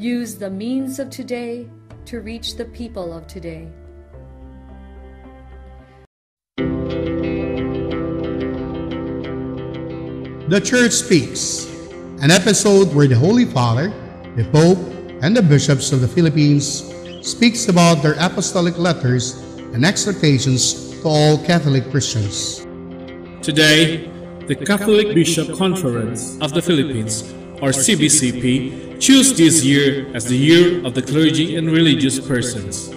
Use the means of today to reach the people of today. The Church Speaks, an episode where the Holy Father, the Pope, and the bishops of the Philippines speaks about their apostolic letters and exhortations to all Catholic Christians. Today, the Catholic Bishop Conference of the Philippines, or CBCP, chose this year as the Year of the Clergy and Religious Persons,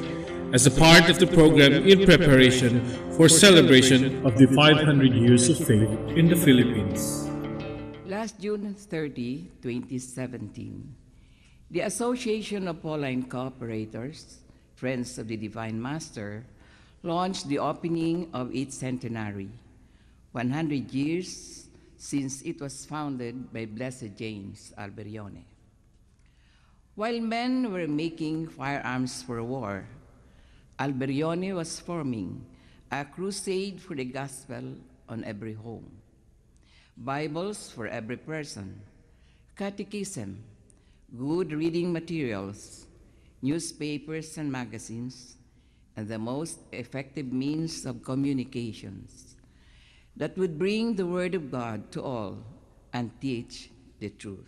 as a part of the program in preparation for celebration of the 500 years of faith in the Philippines. Last June 30, 2017, the Association of Pauline Cooperators, Friends of the Divine Master, launched the opening of its centenary, 100 years since it was founded by Blessed James Alberione. While men were making firearms for war, Alberione was forming a crusade for the gospel on every home. Bibles for every person, catechism, good reading materials, newspapers and magazines, and the most effective means of communications that would bring the Word of God to all and teach the truth.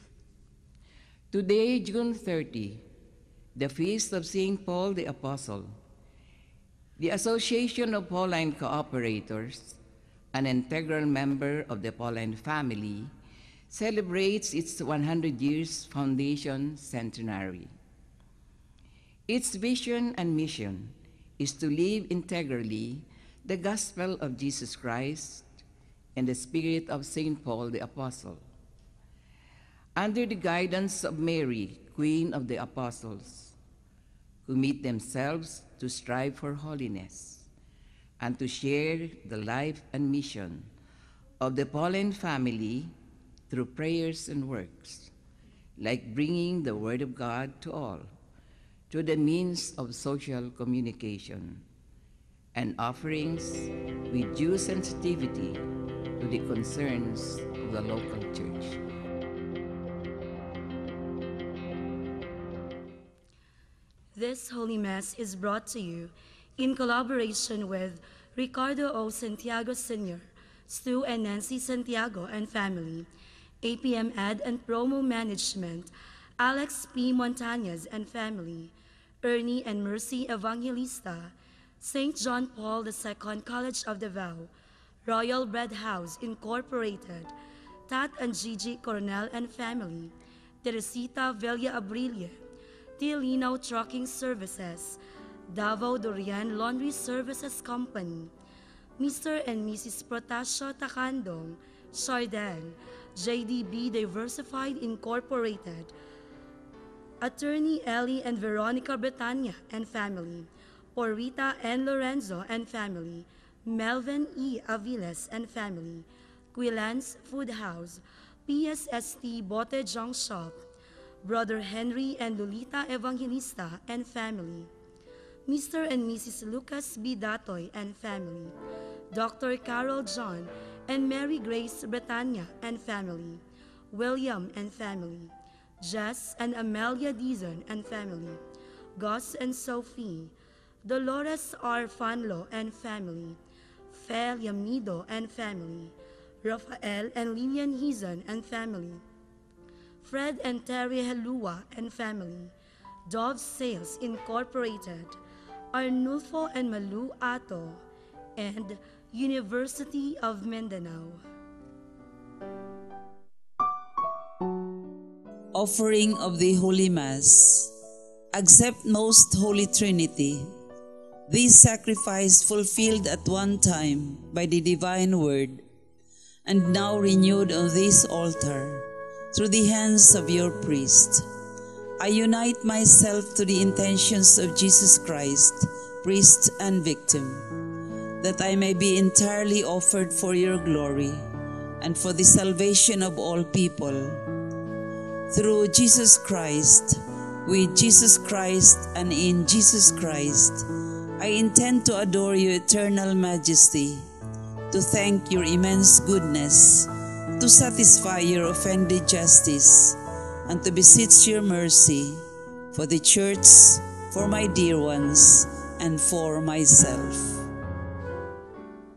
Today, June 30, the feast of St. Paul the Apostle, the Association of Pauline Cooperators, an integral member of the Pauline family, celebrates its 100 years foundation centenary. Its vision and mission is to live integrally the gospel of Jesus Christ and the spirit of St. Paul the Apostle. Under the guidance of Mary, Queen of the Apostles, who meet themselves to strive for holiness and to share the life and mission of the Pauline family through prayers and works, like bringing the Word of God to all, through the means of social communication, and offerings with due sensitivity to the concerns of the local church. This Holy Mass is brought to you in collaboration with Ricardo O. Santiago Sr., Stu and Nancy Santiago and family, APM Ed and Promo Management, Alex P. Montañez and family, Ernie and Mercy Evangelista, St. John Paul II College of Davao, Royal Bread House Incorporated, Tat and Gigi Coronel and family, Teresita Villa Abrilia, Tilino Trucking Services, Davao Dorian Laundry Services Company, Mr. and Mrs. Protasio Takandong, Chardin, JDB Diversified Incorporated, Attorney Ellie and Veronica Betania and family, Orita and Lorenzo and family, Melvin E. Aviles and family, Quilans Food House, PSST Bote Junk Shop, Brother Henry and Lolita Evangelista and family, Mr. and Mrs. Lucas B. Datoy and family, Dr. Carol John and Mary Grace Bretania and family, William and family, Jess and Amelia Dizon and family, Gus and Sophie, Dolores R. Fanlo and family, Fel Yamido and family, Rafael and Lilian Hizon and family, Fred and Terry Helua and family, Dove Sales Incorporated, Arnulfo and Malu Ato, and University of Mindanao. Offering of the Holy Mass. Accept Most Holy Trinity. This sacrifice fulfilled at one time by the divine word, and now renewed on this altar through the hands of your priest. I unite myself to the intentions of Jesus Christ, priest and victim, that I may be entirely offered for your glory and for the salvation of all people. Through Jesus Christ, with Jesus Christ, and in Jesus Christ, I intend to adore your eternal majesty, to thank your immense goodness, to satisfy your offended justice, and to beseech your mercy, for the church, for my dear ones, and for myself.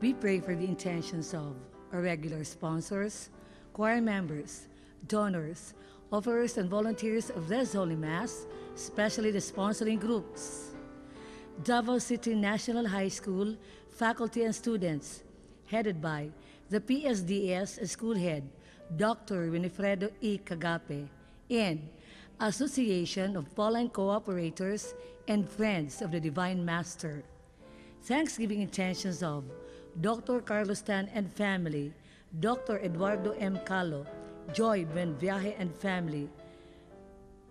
We pray for the intentions of our regular sponsors, choir members, donors, offerers, and volunteers of this Holy Mass, especially the sponsoring groups. Davao City National High School faculty and students, headed by the PSDS School Head, Dr. Winifredo E. Cagape, and Association of Pauline Cooperators and Friends of the Divine Master. Thanksgiving intentions of Dr. Carlos Tan and family, Dr. Eduardo M. Calo, Joy Buenviaje and family,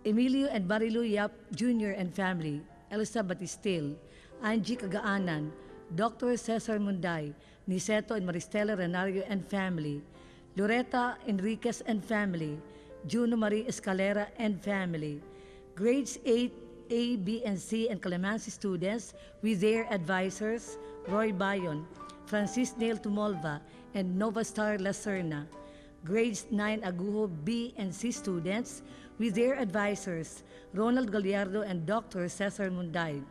Emilio and Marilu Yap Jr. and family, Elsa Batistil, Angie Cagaanan, Dr. Cesar Munday, Niceto and Maristela Renario and family, Loretta Enriquez and family, Juno Marie Escalera and family, grades 8, A, B, and C and Clemency students with their advisors, Roy Bayon, Francis Neil Tumolva, and Nova Star La Serna, grades 9 Agujo B and C students with their advisors, Ronald Gallardo and Dr. Cesar Munday,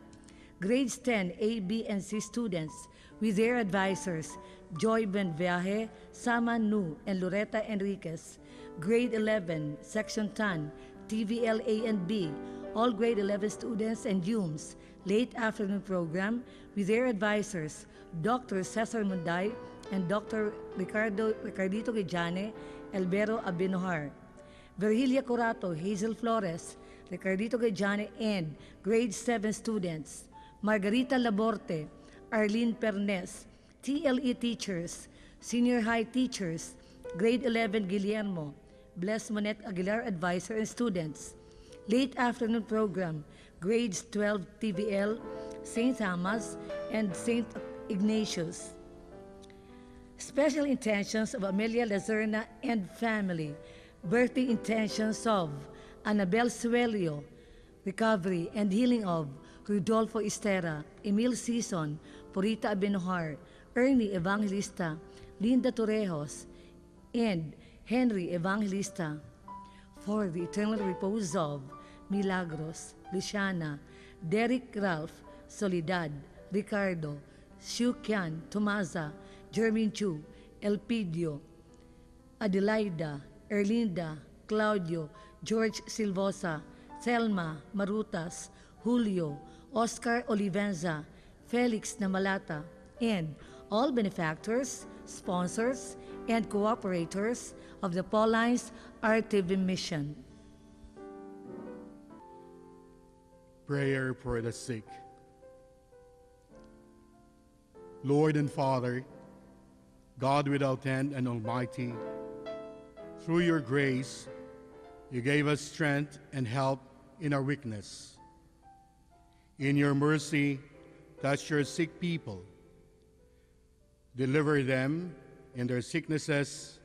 grades 10 A, B, and C students with their advisors, Joy Buenviaje, Sama Nu, and Loretta Enriquez, grade 11, section 10, TVL A and B, all grade 11 students and YUMS, late afternoon program with their advisors, Dr. Cesar Munday and Dr. Ricardito Guijane, Elbero Abinohar, Virgilia Corato, Hazel Flores, Ricardito Guijane, and grade 7 students, Margarita Laborte, Arlene Pernes, TLE teachers, senior high teachers, grade 11 Guillermo, Bless Monet Aguilar advisor and students, late afternoon program, grades 12 TVL, St. Thomas, and St. Ignatius. Special intentions of Amelia Lazerna and family, birthday intentions of Annabel Suelio, recovery and healing of Rudolfo Estera, Emil Sison, Purita Abenohar, Ernie Evangelista, Linda Torrejos, and Henry Evangelista, for the eternal repose of Milagros, Luciana, Derek Ralph, Soledad, Ricardo, Shukian, Tomasa, Jermin Chu, Elpidio, Adelaida, Erlinda, Claudio, George Silvosa, Thelma, Marutas, Julio, Oscar Olivenza, Felix Namalata, and all benefactors, sponsors, and cooperators of the Paulines RTV mission. Prayer for the sick. Lord and Father, God without end and almighty, through your grace, you gave us strength and help in our weakness. In your mercy, touch your sick people. Deliver them in their sicknesses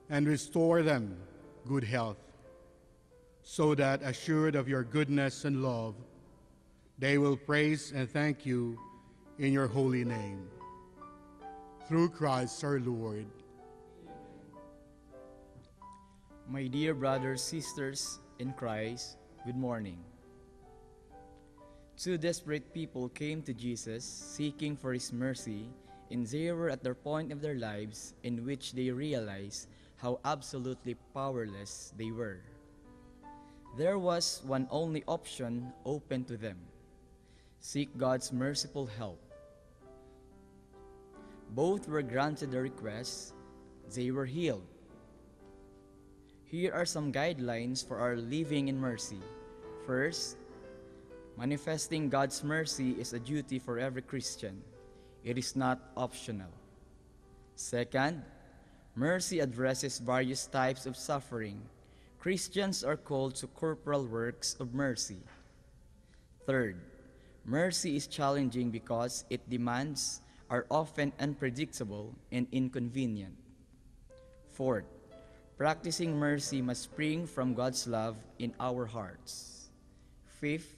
and restore them good health, so that, assured of your goodness and love, they will praise and thank you in your holy name. Through Christ our Lord. My dear brothers, sisters in Christ, good morning. Two desperate people came to Jesus seeking for his mercy, and they were at the point of their lives in which they realized how absolutely powerless they were. There was one only option open to them: seek God's merciful help. Both were granted their request. They were healed. Here are some guidelines for our living in mercy. First, manifesting God's mercy is a duty for every Christian. It is not optional. Second, mercy addresses various types of suffering. Christians are called to corporal works of mercy. Third, mercy is challenging because its demands are often unpredictable and inconvenient. Fourth, practicing mercy must spring from God's love in our hearts. Fifth,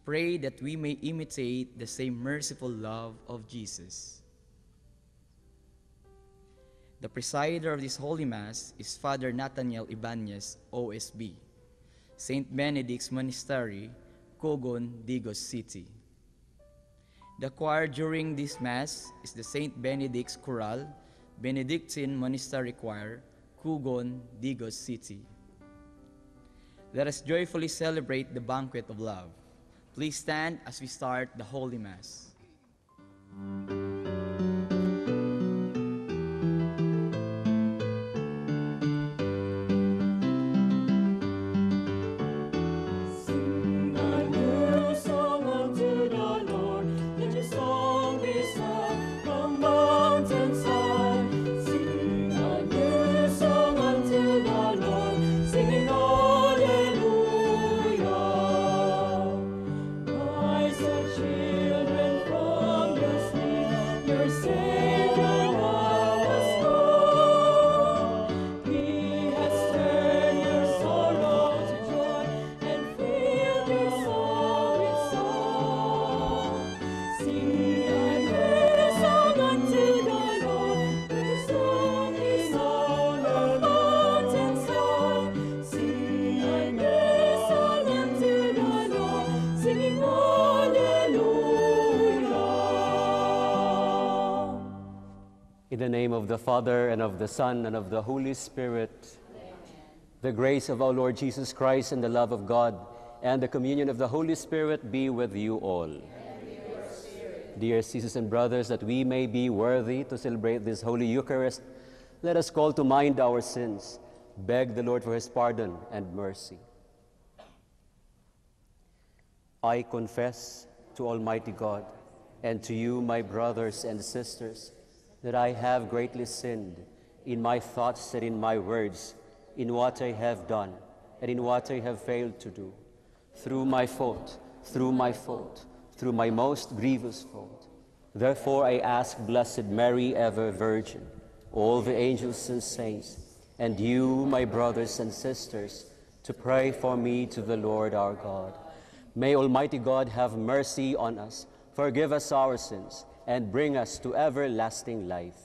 pray that we may imitate the same merciful love of Jesus. The presider of this Holy Mass is Father Nathaniel Ibanez, OSB. St. Benedict's Monastery, Cogon, Digos City. The choir during this Mass is the St. Benedict's Choral, Benedictine Monastery Choir, Cogon, Digos City. Let us joyfully celebrate the banquet of love. Please stand as we start the Holy Mass. In the name of the Father, and of the Son, and of the Holy Spirit, amen. The grace of our Lord Jesus Christ, and the love of God, and the communion of the Holy Spirit be with you all. Dear sisters and brothers, that we may be worthy to celebrate this Holy Eucharist, let us call to mind our sins, beg the Lord for his pardon and mercy. I confess to Almighty God, and to you, my brothers and sisters, that I have greatly sinned in my thoughts and in my words, in what I have done and in what I have failed to do, through my fault, through my most grievous fault. Therefore I ask Blessed Mary, ever Virgin, all the angels and saints, and you, my brothers and sisters, to pray for me to the Lord our God. May Almighty God have mercy on us, forgive us our sins, and bring us to everlasting life.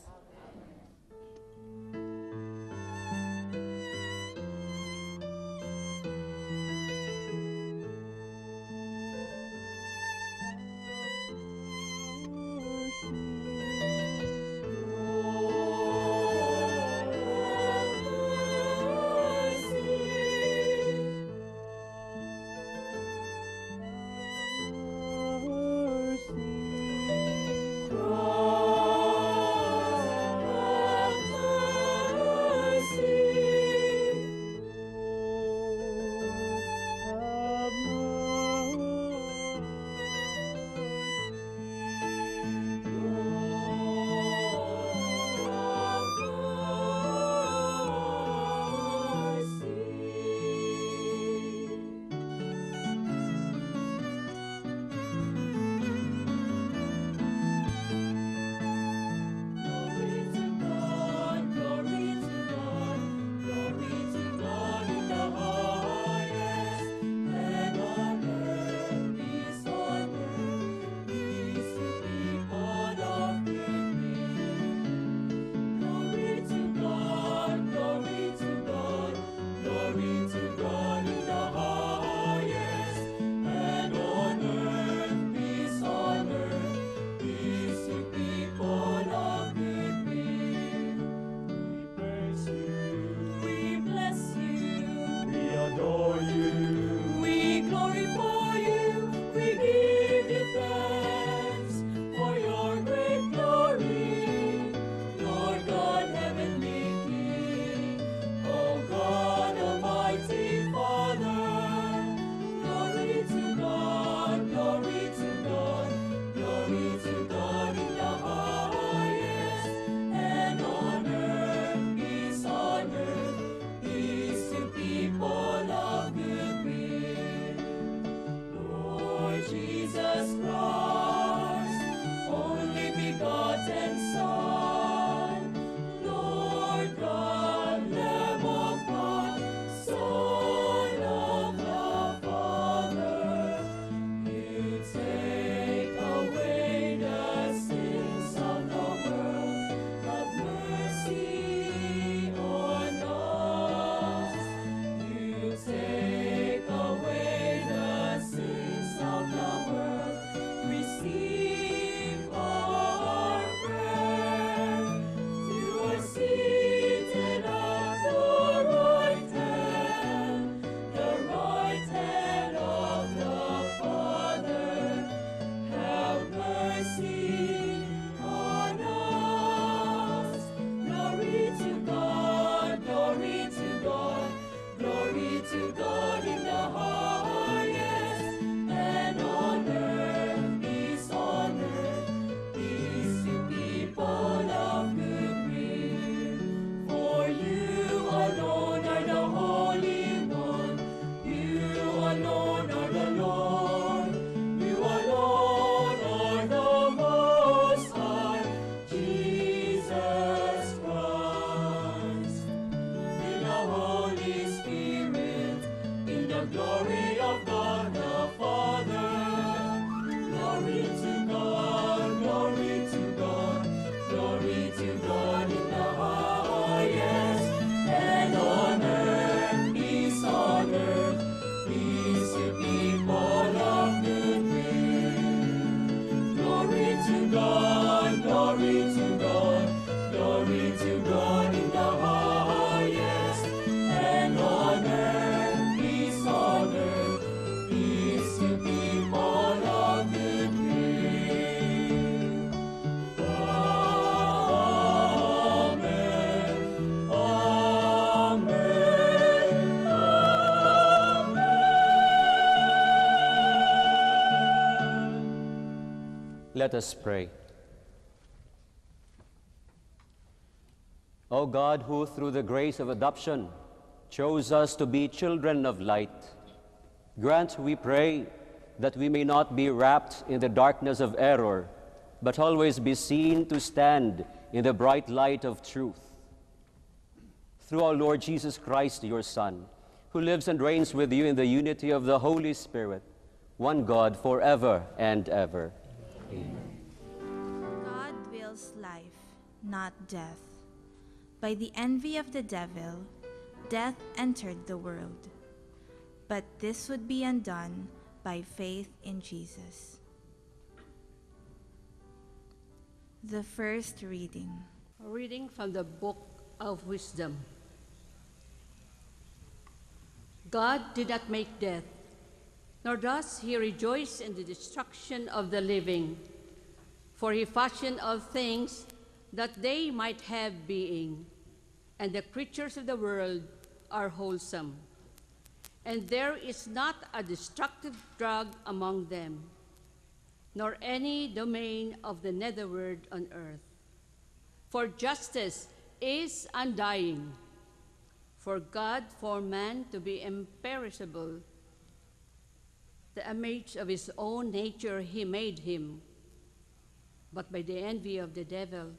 Let us pray. O God, who through the grace of adoption chose us to be children of light, grant, we pray, that we may not be wrapped in the darkness of error, but always be seen to stand in the bright light of truth. Through our Lord Jesus Christ, your Son, who lives and reigns with you in the unity of the Holy Spirit, one God, forever and ever. Amen. God wills life, not death. By the envy of the devil, death entered the world. But this would be undone by faith in Jesus. The first reading. A reading from the Book of Wisdom. God did not make death, nor does he rejoice in the destruction of the living. For he fashioned all things that they might have being, and the creatures of the world are wholesome. And there is not a destructive drug among them, nor any domain of the netherworld on earth. For justice is undying. For God formed man to be imperishable. The image of his own nature he made him. But by the envy of the devil,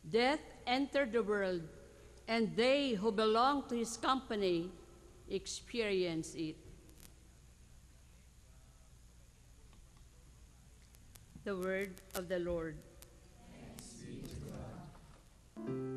death entered the world, and they who belong to his company experience it. The word of the Lord. Thanks be to God.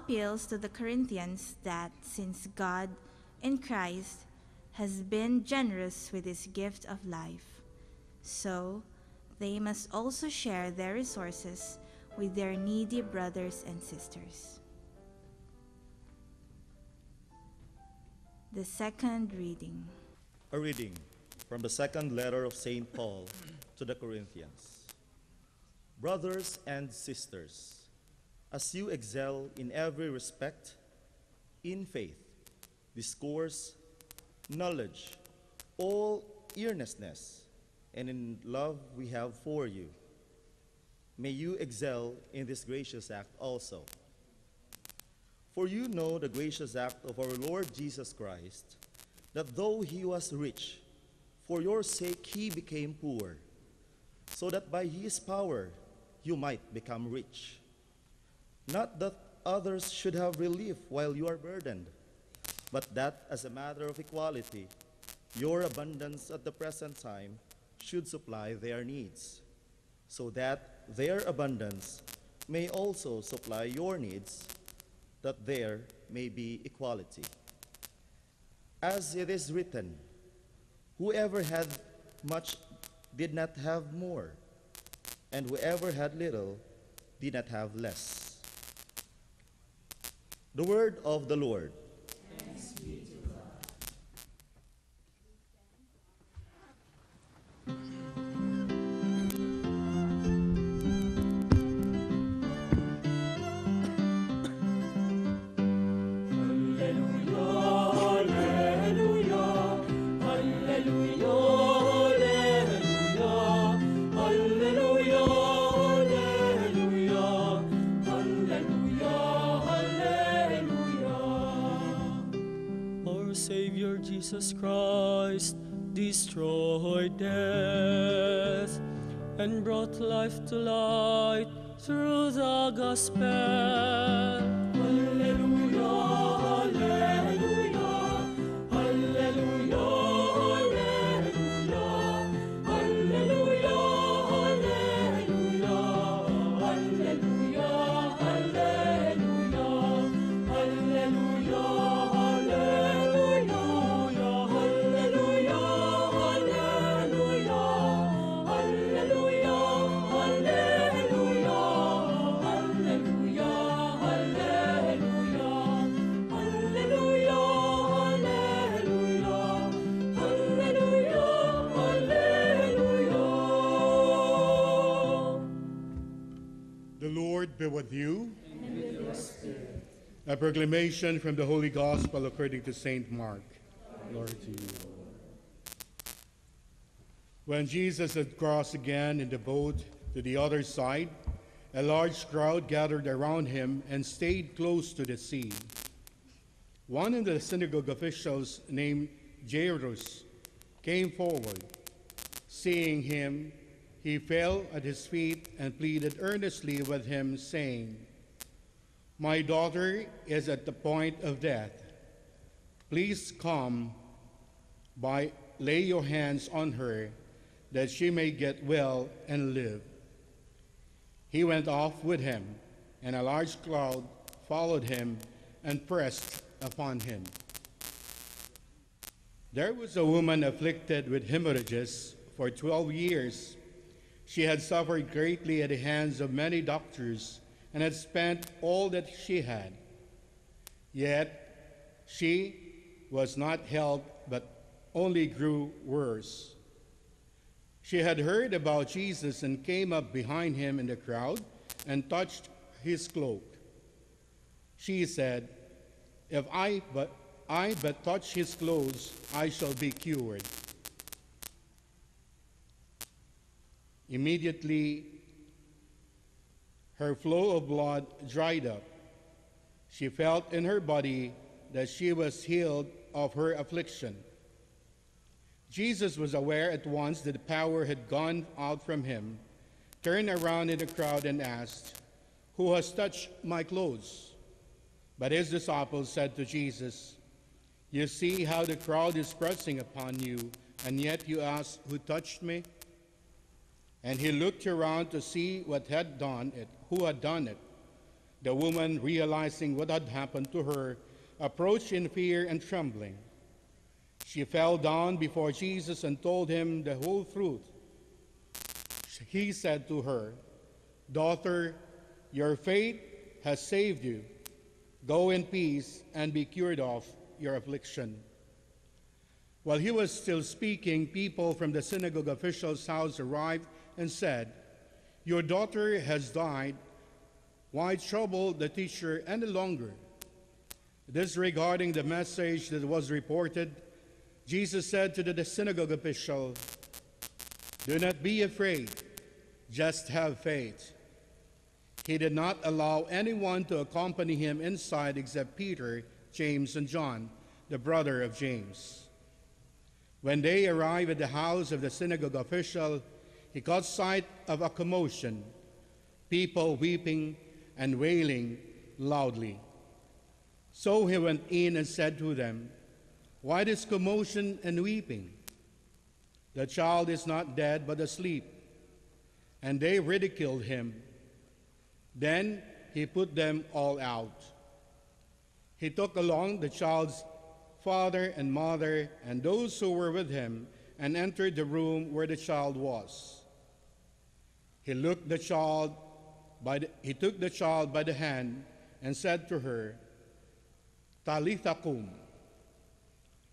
Appeals to the Corinthians that since God in Christ has been generous with his gift of life, so they must also share their resources with their needy brothers and sisters. The second reading. A reading from the second letter of St. Paul to the Corinthians. Brothers and sisters, as you excel in every respect, in faith, discourse, knowledge, all earnestness, and in love we have for you, may you excel in this gracious act also. For you know the gracious act of our Lord Jesus Christ, that though he was rich, for your sake he became poor, so that by his power you might become rich. Not that others should have relief while you are burdened, but that as a matter of equality, your abundance at the present time should supply their needs, so that their abundance may also supply your needs, that there may be equality. As it is written, whoever had much did not have more, and whoever had little did not have less. The word of the Lord. Thanks be to God. Savior Jesus Christ destroyed death and brought life to light through the gospel. Hallelujah, hallelujah, hallelujah, hallelujah, hallelujah, hallelujah, hallelujah, hallelujah, hallelujah. The Lord be with you. And with your spirit. A proclamation from the Holy Gospel according to St. Mark. Glory to you, Lord. When Jesus had crossed again in the boat to the other side, a large crowd gathered around him and stayed close to the sea. One of the synagogue officials named Jairus came forward. Seeing him, he fell at his feet and pleaded earnestly with him, saying, "My daughter is at the point of death. Please come lay your hands on her, that she may get well and live." He went off with him, and a large crowd followed him and pressed upon him. There was a woman afflicted with hemorrhages for 12 years. She had suffered greatly at the hands of many doctors and had spent all that she had. Yet she was not helped, but only grew worse. She had heard about Jesus and came up behind him in the crowd and touched his cloak. She said, "If I but touch his clothes, I shall be cured." Immediately, her flow of blood dried up. She felt in her body that she was healed of her affliction. Jesus was aware at once that the power had gone out from him, turned around in the crowd and asked, "Who has touched my clothes?" But his disciples said to Jesus, "You see how the crowd is pressing upon you, and yet you ask, 'Who touched me?'" And he looked around to see who had done it. The woman, realizing what had happened to her, approached in fear and trembling. She fell down before Jesus and told him the whole truth. He said to her, "Daughter, your faith has saved you. Go in peace and be cured of your affliction." While he was still speaking, people from the synagogue official's house arrived and said, "Your daughter has died. Why trouble the teacher any longer?" Disregarding the message that was reported, Jesus said to the synagogue official, "Do not be afraid, just have faith." He did not allow anyone to accompany him inside except Peter, James, and John, the brother of James. When they arrived at the house of the synagogue official, he caught sight of a commotion, people weeping and wailing loudly. So he went in and said to them, "Why this commotion and weeping? The child is not dead, but asleep." And they ridiculed him. Then he put them all out. He took along the child's father and mother and those who were with him and entered the room where the child was. He took the child by the hand and said to her, "Talitha kum,"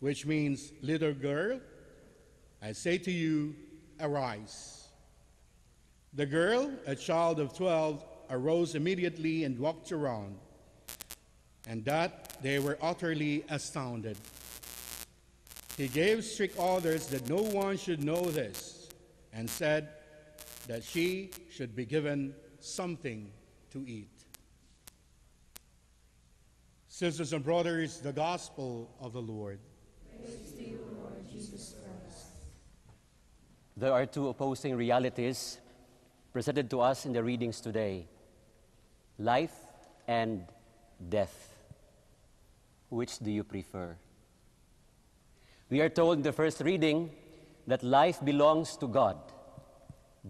which means, "Little girl, I say to you, arise." The girl, a child of 12, arose immediately and walked around, and that they were utterly astounded. He gave strict orders that no one should know this, and said that she should be given something to eat. Sisters and brothers, the gospel of the Lord. Praise to you, Lord Jesus Christ. There are two opposing realities presented to us in the readings today: life and death. Which do you prefer? We are told in the first reading that life belongs to God,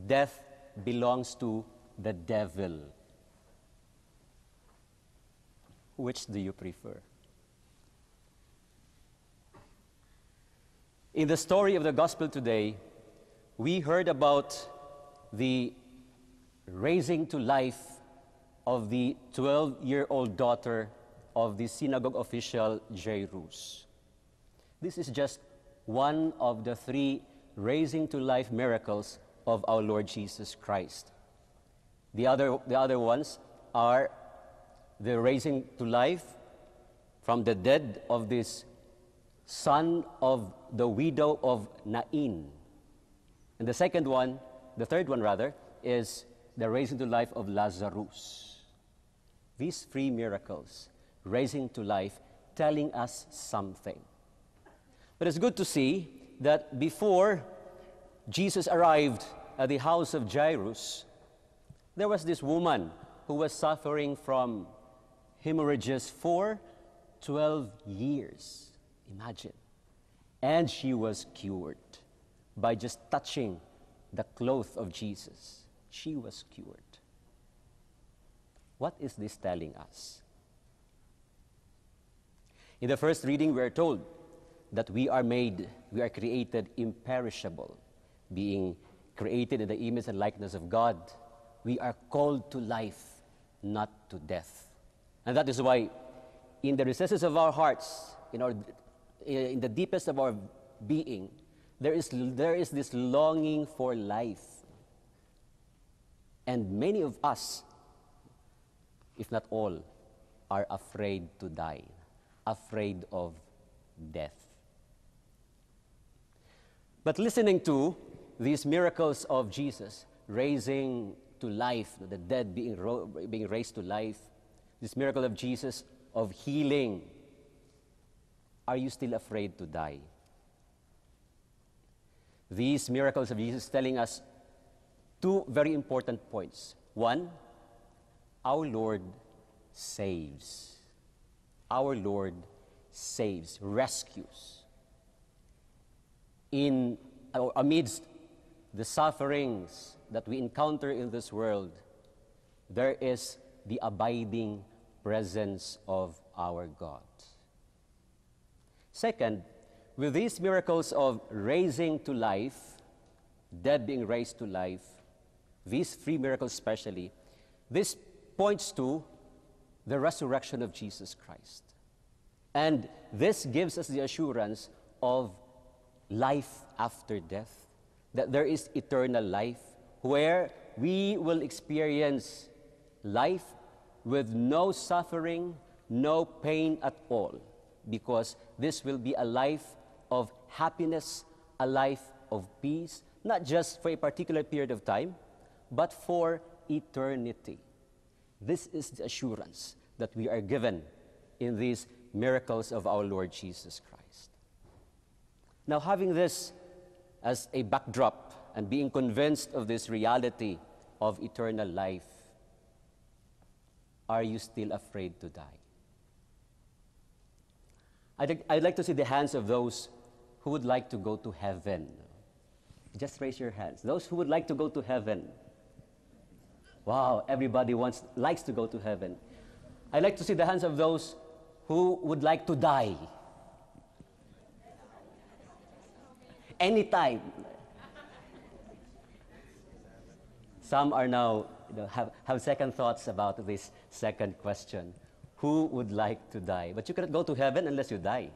death belongs to the devil. Which do you prefer? In the story of the gospel today, we heard about the raising to life of the 12-year-old daughter of the synagogue official Jairus. This is just one of the 3 raising to life miracles of our Lord Jesus Christ. The other ones are the raising to life from the dead of this son of the widow of Nain. And the third one, is the raising to life of Lazarus. These 3 miracles, raising to life, telling us something. But it's good to see that before Jesus arrived at the house of Jairus, there was this woman who was suffering from hemorrhages for 12 years. Imagine. And she was cured by just touching the cloth of Jesus. She was cured. What is this telling us? In the first reading, we are told that we are created imperishable, being created in the image and likeness of God. We are called to life, not to death. And that is why in the recesses of our hearts, in the deepest of our being, there is this longing for life. And many of us, if not all, are afraid to die, afraid of death. But listening to these miracles of Jesus, raising to life, the dead being raised to life, this miracle of Jesus of healing, are you still afraid to die? These miracles of Jesus telling us 2 very important points. 1, our Lord saves. Our Lord saves, rescues. Amidst the sufferings that we encounter in this world, there is the abiding presence of our God. Second, with these miracles of raising to life, dead being raised to life, these 3 miracles especially, this points to the resurrection of Jesus Christ. And this gives us the assurance of life after death, that there is eternal life where we will experience life with no suffering, no pain at all, because this will be a life of happiness, a life of peace, not just for a particular period of time, but for eternity. This is the assurance that we are given in these miracles of our Lord Jesus Christ. Now, having this as a backdrop and being convinced of this reality of eternal life, Are you still afraid to die? I'd like to see the hands of those who would like to go to heaven. Just raise your hands. Those who would like to go to heaven. Wow, everybody likes to go to heaven. I'd like to see the hands of those who would like to die. Anytime. Some are now have second thoughts about this second question. Who would like to die? But you cannot go to heaven unless you die.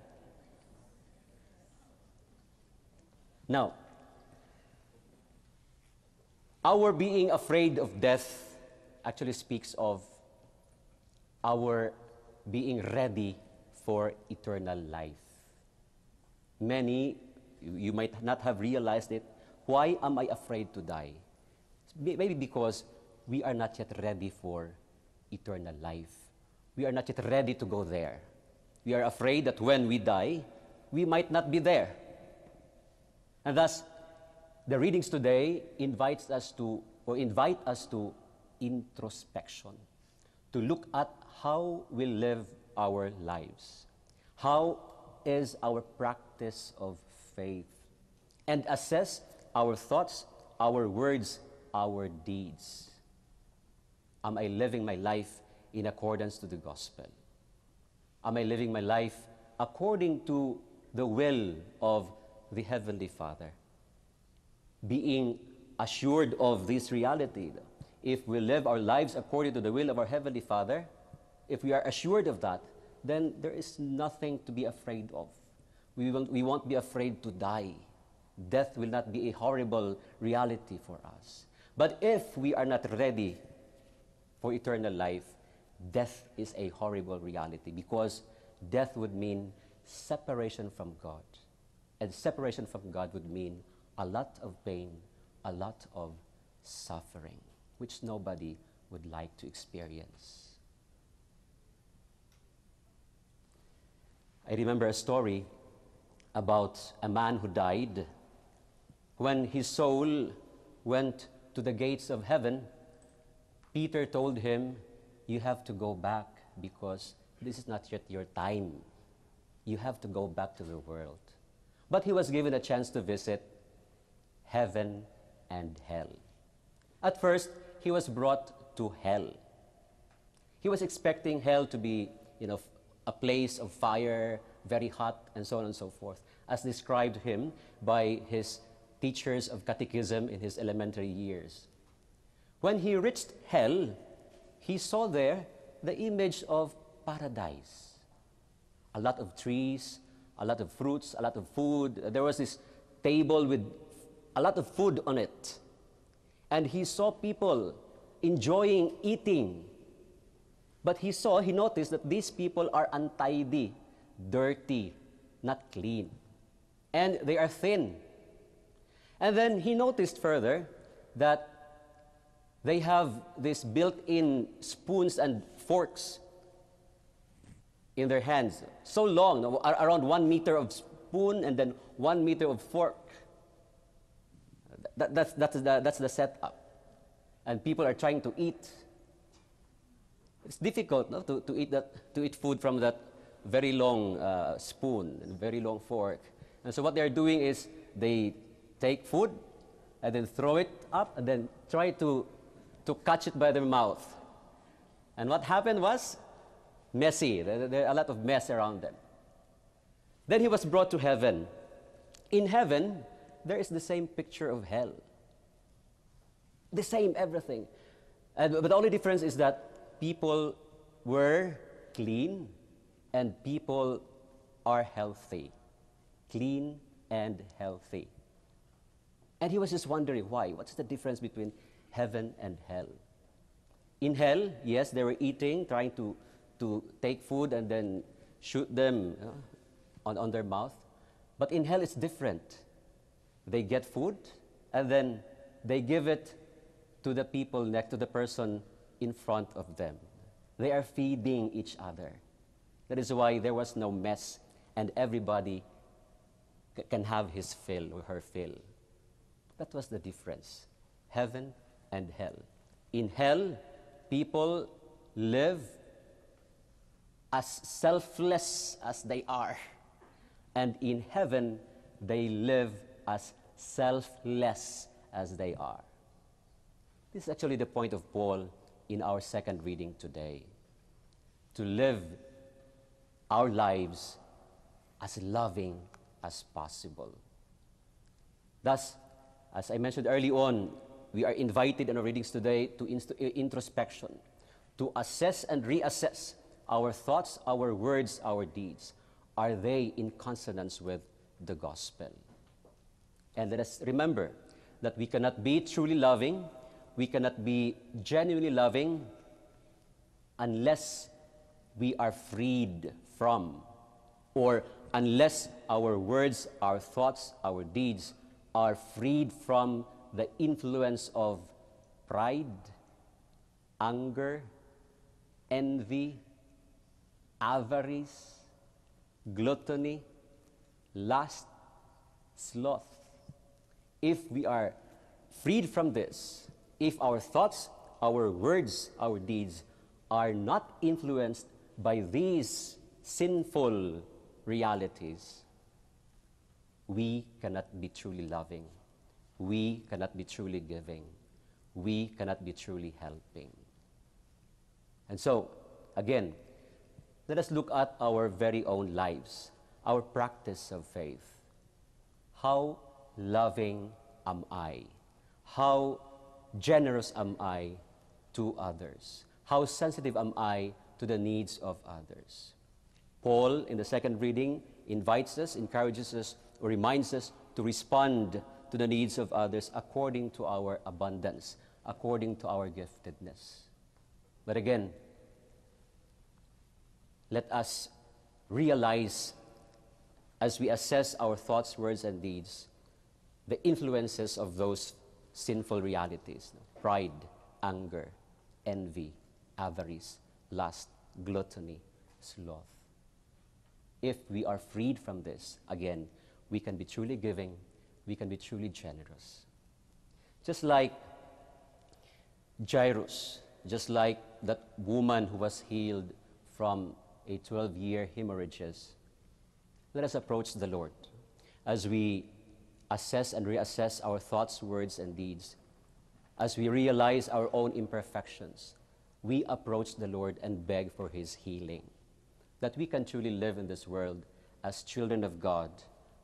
Now, our being afraid of death actually speaks of our being ready for eternal life. Many, you might not have realized it. Why am I afraid to die? Maybe because we are not yet ready for eternal life. We are not yet ready to go there. We are afraid that when we die, we might not be there. And thus, the readings today invite us to introspection, to look at how we live our lives. How is our practice of faith? And assess our thoughts, our words, our deeds. Am I living my life in accordance to the gospel? Am I living my life according to the will of the Heavenly Father? Being assured of this reality, if we live our lives according to the will of our Heavenly Father, if we are assured of that, then there is nothing to be afraid of. We won't be afraid to die. Death will not be a horrible reality for us. But if we are not ready for eternal life, death is a horrible reality, because death would mean separation from God. And separation from God would mean a lot of pain, a lot of suffering, which nobody would like to experience. I remember a story about a man who died. When his soul went to the gates of heaven, Peter told him, "You have to go back because this is not yet your time. You have to go back to the world." But he was given a chance to visit heaven and hell. At first, he was brought to hell. He was expecting hell to be, a place of fire, very hot, and so on and so forth, as described him by his teachers of catechism in his elementary years. When he reached hell, he saw there the image of paradise. A lot of trees, a lot of fruits, a lot of food. There was this table with a lot of food on it. And he saw people enjoying eating. But he noticed that these people are untidy, dirty, not clean. And they are thin. And then he noticed further that they have these built-in spoons and forks in their hands, so long, around 1 meter of spoon and then 1 meter of fork. That's the setup. And people are trying to eat. It's difficult, no, to eat food from that very long spoon and very long fork. And so what they're doing is they take food and then throw it up and then try to catch it by their mouth. And what happened was messy. There are a lot of mess around them. Then he was brought to heaven. In heaven, there is the same picture of hell. The same everything. But the only difference is that people were clean and people are healthy. Clean and healthy. And he was just wondering why. What's the difference between heaven and hell? In hell, yes, they were eating, trying to take food and then shoot them on their mouth. But in hell, it's different. They get food and then they give it to the people next to the person in front of them. They are feeding each other. That is why there was no mess and everybody can have his fill or her fill. That was the difference. Heaven and hell. In hell, people live as selfless as they are, and in heaven they live as selfless as they are. This is actually the point of Paul in our second reading today, to live our lives as loving as possible. Thus, as I mentioned early on, we are invited in our readings today to introspection, to assess and reassess our thoughts, our words, our deeds. Are they in consonance with the gospel? And let us remember that we cannot be truly loving, we cannot be genuinely loving unless we are freed from, or unless our words, our thoughts, our deeds are freed from the influence of pride, anger, envy, avarice, gluttony, lust, sloth. If we are freed from this, if our thoughts, our words, our deeds are not influenced by these sinful realities, we cannot be truly loving. We cannot be truly giving. We cannot be truly helping. And so, again, let us look at our very own lives, our practice of faith. How loving am I? How generous am I to others? How sensitive am I to the needs of others? Paul, in the second reading, invites us, encourages us, or reminds us to respond to the needs of others according to our abundance, according to our giftedness. But again, let us realize, as we assess our thoughts, words, and deeds, the influences of those sinful realities: pride, anger, envy, avarice, lust, gluttony, sloth. If we are freed from this, again, we can be truly giving, we can be truly generous. Just like Jairus, just like that woman who was healed from a 12-year hemorrhages, let us approach the Lord as we assess and reassess our thoughts, words, and deeds. As we realize our own imperfections, we approach the Lord and beg for His healing, that we can truly live in this world as children of God,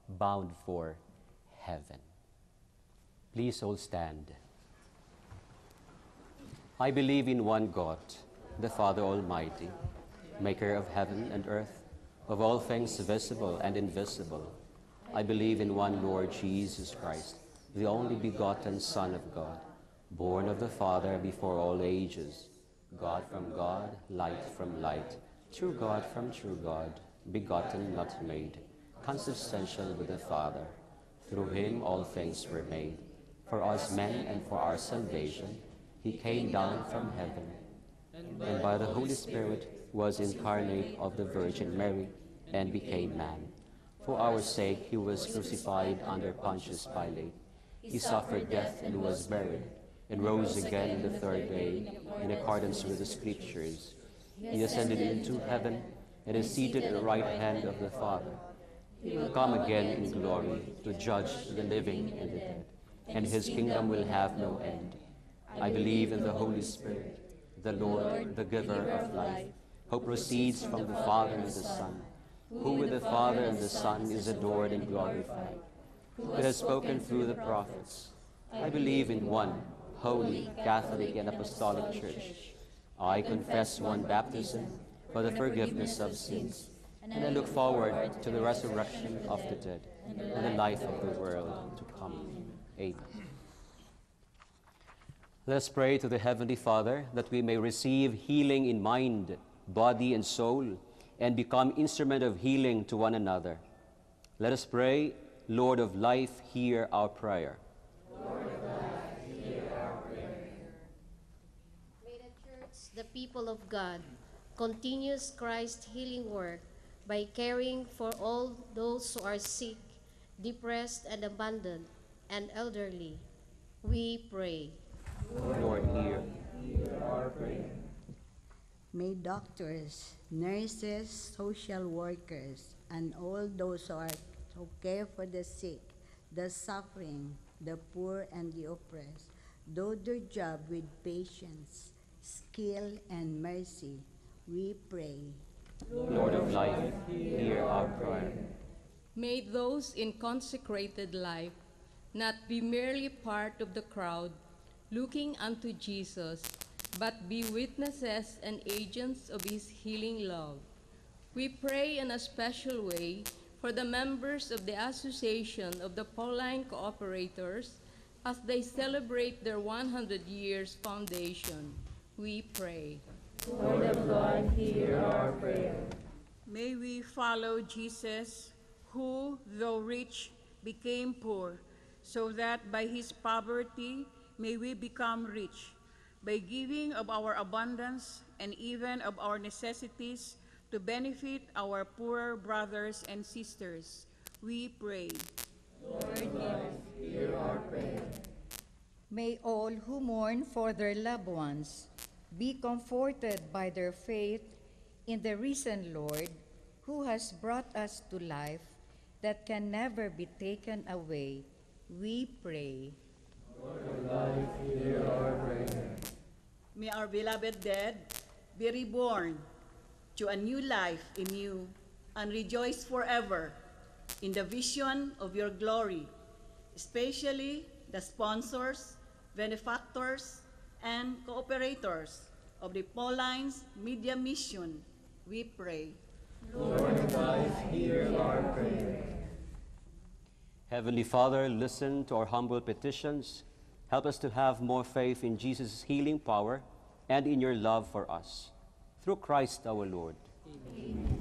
bound for heaven. Please all stand. I believe in one God, the Father Almighty, maker of heaven and earth, of all things visible and invisible. I believe in one Lord Jesus Christ, the only begotten Son of God, born of the Father before all ages, God from God, light from light, true God from true God, begotten, not made, consubstantial with the Father. Through Him all things were made. For us men and for our salvation, He came down from heaven, and by the Holy Spirit was incarnate of the Virgin Mary, and became man. For our sake He was crucified under Pontius Pilate. He suffered death and was buried, and rose again the third day, in accordance with the Scriptures. He ascended into heaven, and is seated at the right hand of the Father. He will come again in glory to judge the living and the dead, and His kingdom will have no end. I believe in the Holy Spirit, the Lord, the giver of life, who proceeds from the Father and the Son, who with the Father and the Son is adored and glorified, who has spoken through the prophets. I believe in one holy, Catholic, and Apostolic Church. I confess one baptism for the forgiveness of sins, and I look forward to the resurrection of the dead and the life of the world to come. Amen. Let us pray to the Heavenly Father that we may receive healing in mind, body, and soul, and become instrument of healing to one another. Let us pray, Lord of life, hear our prayer. Lord of life, hear our prayer. May the Church, the people of God, continues Christ's healing work by caring for all those who are sick, depressed, and abandoned, and elderly. We pray. Lord, hear. Hear our prayer. May doctors, nurses, social workers, and all those who care for the sick, the suffering, the poor, and the oppressed do their job with patience, skill, and mercy. We pray. Lord of life, hear our prayer. May those in consecrated life not be merely part of the crowd looking unto Jesus, but be witnesses and agents of his healing love. We pray in a special way for the members of the Association of the Pauline Cooperators as they celebrate their 100 years foundation. We pray. Lord of God, hear our prayer. May we follow Jesus, who, though rich, became poor, so that by his poverty may we become rich, by giving of our abundance and even of our necessities to benefit our poorer brothers and sisters. We pray. Lord God, hear our prayer. May all who mourn for their loved ones be comforted by their faith in the risen Lord, who has brought us to life that can never be taken away. We pray. Lord of life, hear our prayer. May our beloved dead be reborn to a new life in you and rejoice forever in the vision of your glory, especially the sponsors, benefactors, and cooperators of the Pauline's Media Mission. We pray. Lord of life, hear our prayer. Heavenly Father, listen to our humble petitions. Help us to have more faith in Jesus' healing power and in your love for us. Through Christ our Lord. Amen.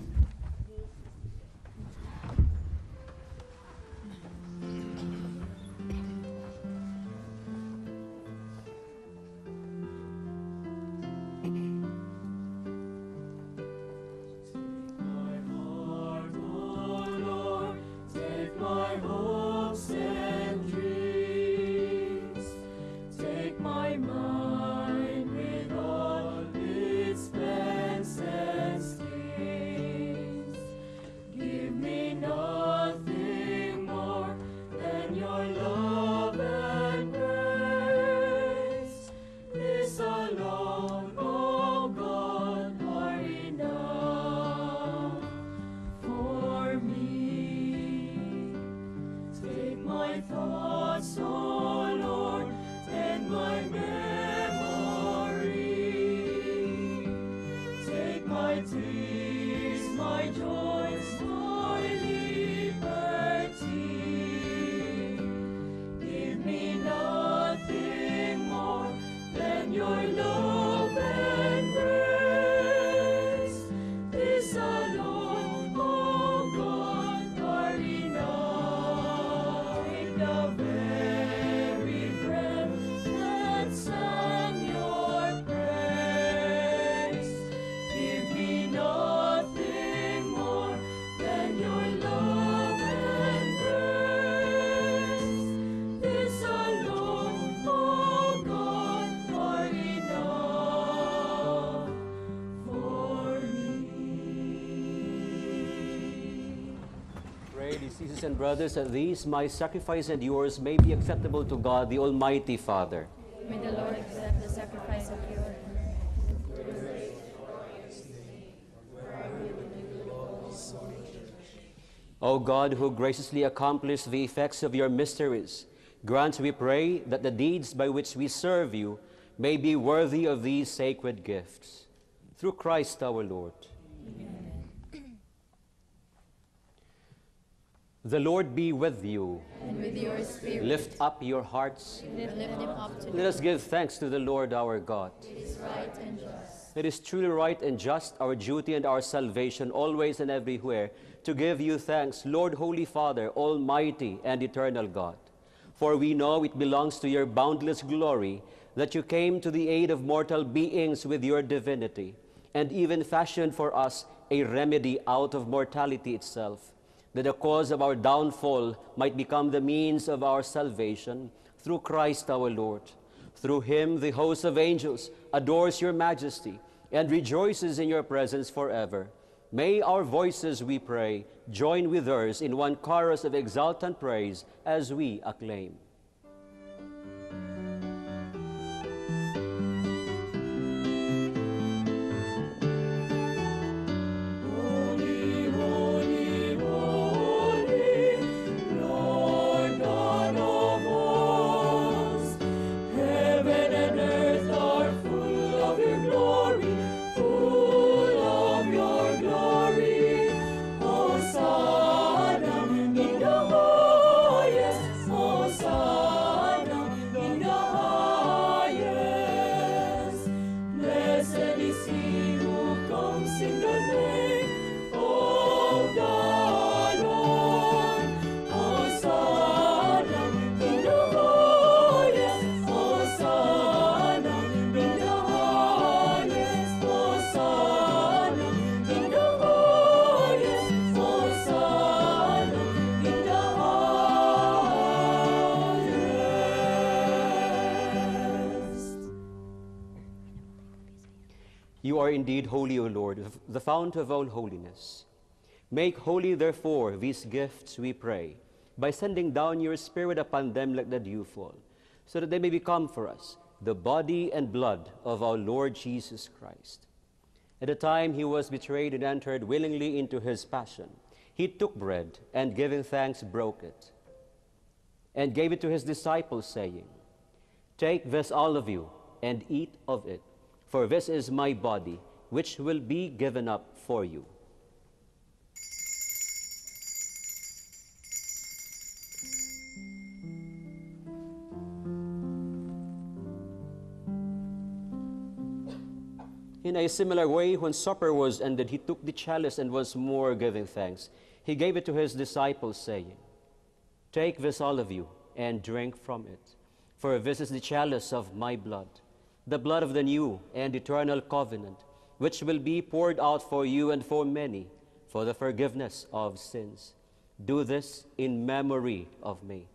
Sisters and brothers, that these, my sacrifice and yours, may be acceptable to God, the Almighty Father. May the Lord accept the sacrifice of your O God, who graciously accomplished the effects of your mysteries, grant, we pray, that the deeds by which we serve you may be worthy of these sacred gifts. Through Christ our Lord. Amen. The Lord be with you. And with your spirit. Lift up your hearts. Lift them up to Let us give thanks to the Lord our God. It is right and just. It is truly right and just, our duty and our salvation, always and everywhere, to give you thanks, Lord, Holy Father, Almighty and eternal God. For we know it belongs to your boundless glory that you came to the aid of mortal beings with your divinity, and even fashioned for us a remedy out of mortality itself, that the cause of our downfall might become the means of our salvation, through Christ our Lord. Through him the host of angels adores your majesty, and rejoices in your presence forever. May our voices, we pray, join with theirs in one chorus of exultant praise as we acclaim. You are indeed holy, O Lord, the fount of all holiness. Make holy, therefore, these gifts, we pray, by sending down your Spirit upon them like the dewfall, so that they may become for us the body and blood of our Lord Jesus Christ. At the time he was betrayed and entered willingly into his passion, he took bread and, giving thanks, broke it, and gave it to his disciples, saying, "Take this, all of you, and eat of it. For this is my body, which will be given up for you." In a similar way, when supper was ended, he took the chalice and once more giving thanks, he gave it to his disciples, saying, "Take this, all of you, and drink from it. For this is the chalice of my blood, the blood of the new and eternal covenant, which will be poured out for you and for many for the forgiveness of sins. Do this in memory of me."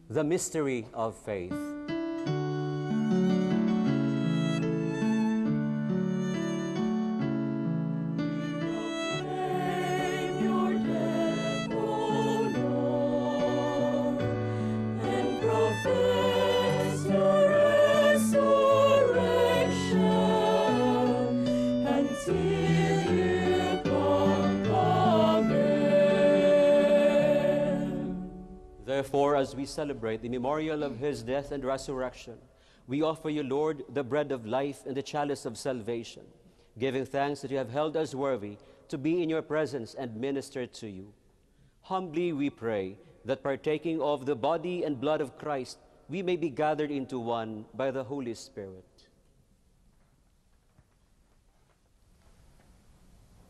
The mystery of faith. Therefore, as we celebrate the memorial of his death and resurrection, we offer you, Lord, the bread of life and the chalice of salvation, giving thanks that you have held us worthy to be in your presence and minister to you. Humbly we pray that, partaking of the body and blood of Christ, we may be gathered into one by the Holy Spirit.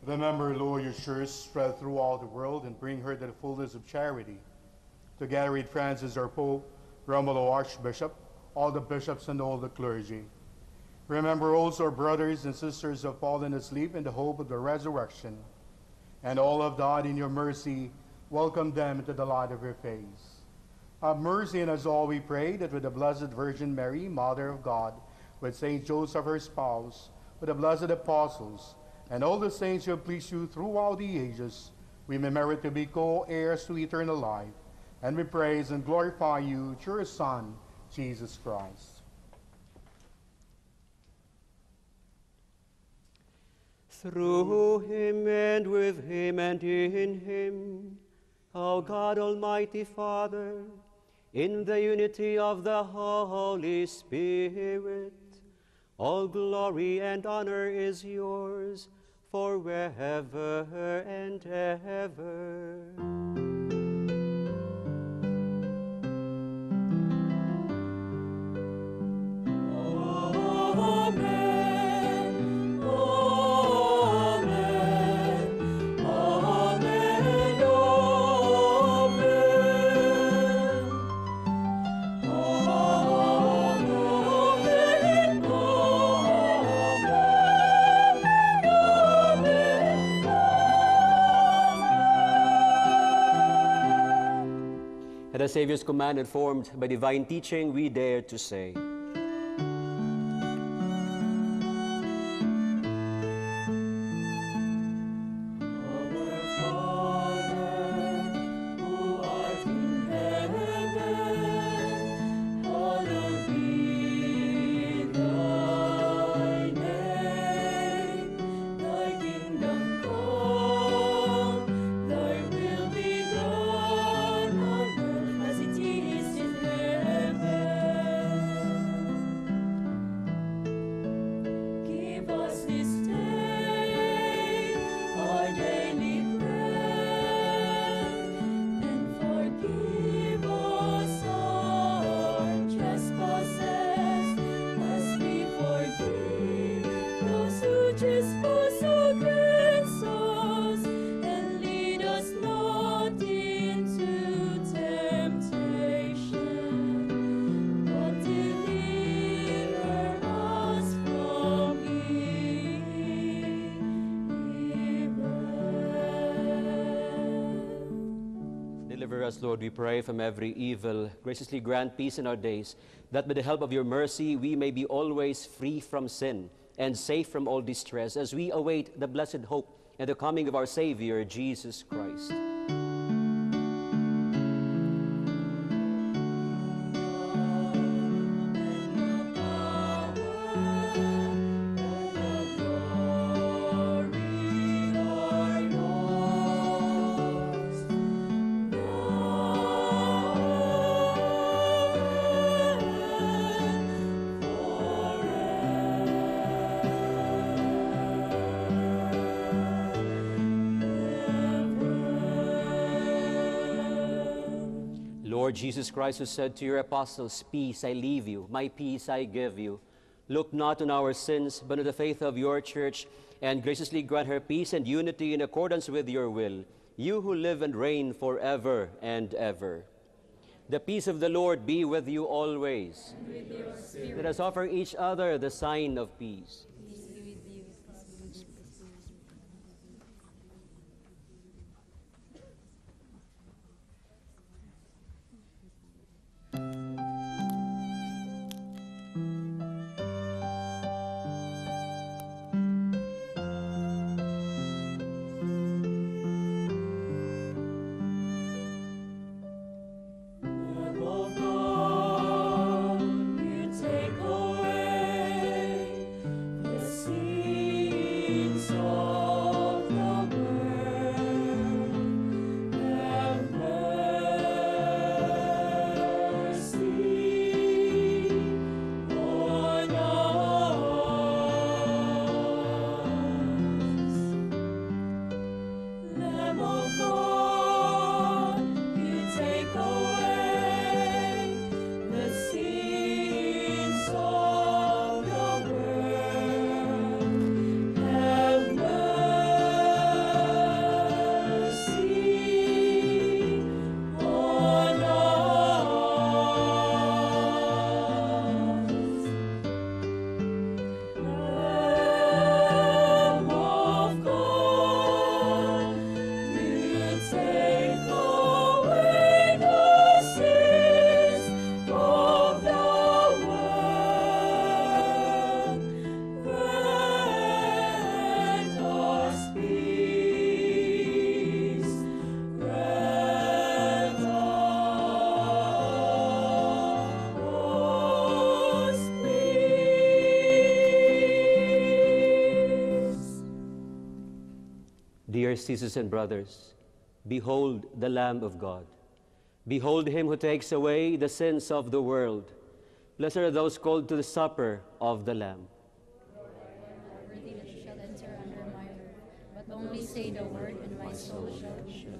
Remember, Lord, your church spread through all the world and bring her to the fullness of charity. Together with Francis, our Pope, Romulo, Archbishop, all the bishops and all the clergy. Remember also our brothers and sisters who have fallen asleep in the hope of the resurrection, and all have died in your mercy. Welcome them into the light of your face. Have mercy on us all, we pray, that with the Blessed Virgin Mary, Mother of God, with Saint Joseph, her spouse, with the blessed apostles, and all the saints who have pleased you throughout the ages, we may merit to be co-heirs to eternal life. And we praise and glorify you through your Son, Jesus Christ. Through him and with him and in him, O God, Almighty Father, in the unity of the Holy Spirit, all glory and honor is yours forever and ever. Amen. At the Savior's command, informed by divine teaching, we dare to say, Deliver us, Lord, we pray, from every evil. Graciously grant peace in our days, that by the help of your mercy we may be always free from sin and safe from all distress, as we await the blessed hope and the coming of our Savior, Jesus Christ. Lord Jesus Christ, who said to your apostles, "Peace I leave you, my peace I give you," look not on our sins, but on the faith of your church, and graciously grant her peace and unity in accordance with your will, you who live and reign forever and ever. The peace of the Lord be with you always. And with your spirit. Let us offer each other the sign of peace. Peace be with you. Dear sisters and brothers, behold the Lamb of God. Behold him who takes away the sins of the world. Blessed are those called to the supper of the Lamb. Worthy that you shall enter under my roof, but only say the word, and my soul shall be healed.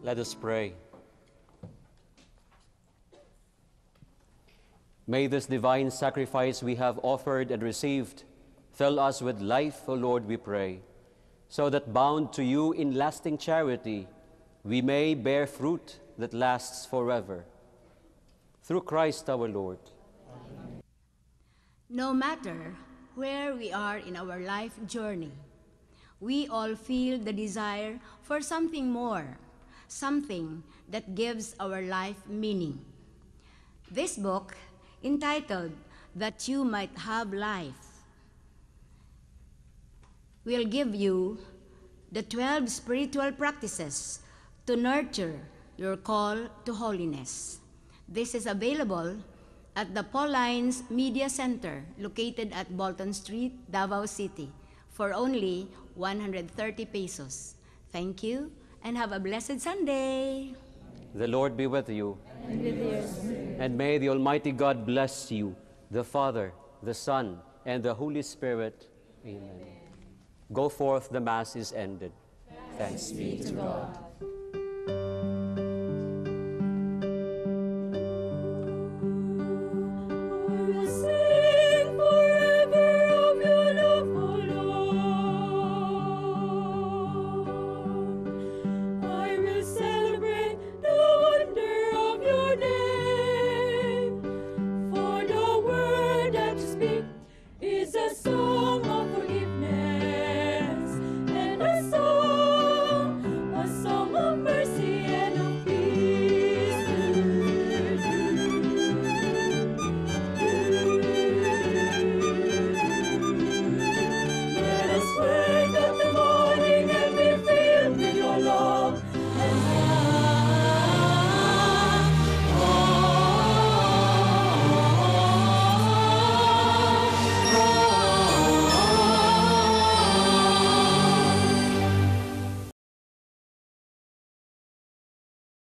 Let us pray. May this divine sacrifice we have offered and received fill us with life, O Lord, we pray, so that bound to you in lasting charity, we may bear fruit that lasts forever. Through Christ our Lord. No matter where we are in our life journey, we all feel the desire for something more, something that gives our life meaning. This book, entitled That You Might Have Life, will give you the 12 spiritual practices to nurture your call to holiness. This is available at the Paulines Media Center, located at Bolton Street, Davao City, for only 130 pesos. Thank you, and have a blessed Sunday. The Lord be with you. And with your spirit. And may the Almighty God bless you, the Father, the Son, and the Holy Spirit. Amen. Go forth, the Mass is ended. Thanks be to God.